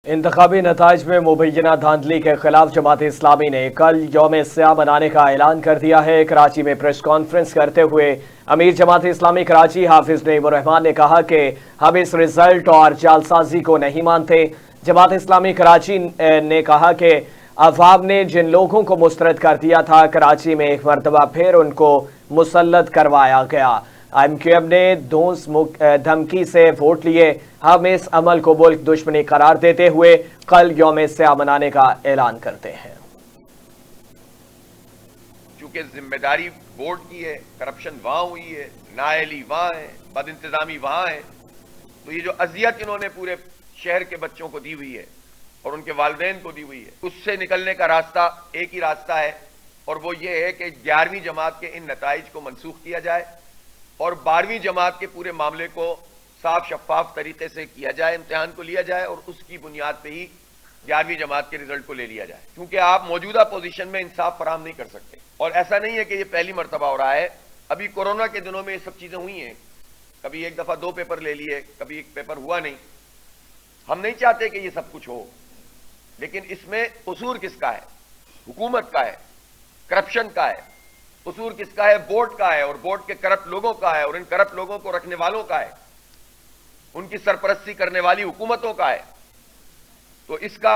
انتخابی نتائج میں مبینہ دھاندلی کے خلاف جماعت اسلامی نے کل یوم سیاہ منانے کا اعلان کر دیا ہے۔ کراچی میں پریس کانفرنس کرتے ہوئے امیر جماعت اسلامی کراچی حافظ نعیم الرحمان نے کہا کہ ہم اس رزلٹ اور جعلسازی کو نہیں مانتے۔ جماعت اسلامی کراچی نے کہا کہ عوام نے جن لوگوں کو مسترد کر دیا تھا، کراچی میں ایک مرتبہ پھر ان کو مسلط کروایا گیا۔ ایم کیو ایم نے دھونس دھمکی سے ووٹ لیے۔ ہم اس عمل کو ملک دشمنی قرار دیتے ہوئے کل یوم سیاہ منانے کا اعلان کرتے ہیں۔ چونکہ ذمہ داری ووٹ کی ہے، کرپشن وہاں ہوئی ہے، نااہلی وہاں ہے، بد انتظامی وہاں ہے، تو یہ جو اذیت انہوں نے پورے شہر کے بچوں کو دی ہوئی ہے اور ان کے والدین کو دی ہوئی ہے، اس سے نکلنے کا راستہ ایک ہی راستہ ہے، اور وہ یہ ہے کہ 11ویں جماعت کے ان نتائج کو منسوخ کیا جائے اور 12ویں جماعت کے پورے معاملے کو صاف شفاف طریقے سے کیا جائے، امتحان کو لیا جائے اور اس کی بنیاد پہ ہی 11ویں جماعت کے رزلٹ کو لے لیا جائے، کیونکہ آپ موجودہ پوزیشن میں انصاف فراہم نہیں کر سکتے۔ اور ایسا نہیں ہے کہ یہ پہلی مرتبہ ہو رہا ہے، ابھی کورونا کے دنوں میں یہ سب چیزیں ہوئی ہیں، کبھی ایک دفعہ 2 پیپر لے لیے، کبھی ایک پیپر ہوا نہیں۔ ہم نہیں چاہتے کہ یہ سب کچھ ہو، لیکن اس میں قصور کس کا ہے؟ حکومت کا ہے، کرپشن کا ہے۔ قصور کس کا ہے؟ بورڈ کا ہے، اور بورڈ کے کرپٹ لوگوں کا ہے، اور ان کرپٹ لوگوں کو رکھنے والوں کا ہے، ان کی سرپرستی کرنے والی حکومتوں کا ہے۔ تو اس کا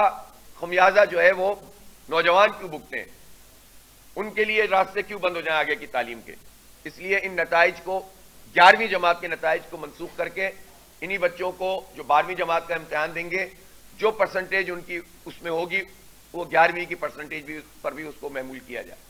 خمیازہ جو ہے وہ نوجوان کیوں بھگتے ہیں؟ ان کے لیے راستے کیوں بند ہو جائیں آگے کی تعلیم کے؟ اس لیے ان نتائج کو، 11ویں جماعت کے نتائج کو منسوخ کر کے انہی بچوں کو جو 12ویں جماعت کا امتحان دیں گے، جو پرسنٹیج ان کی اس میں ہوگی، وہ 11ویں کی پرسنٹیج بھی پر بھی اس کو محمول کیا جائے۔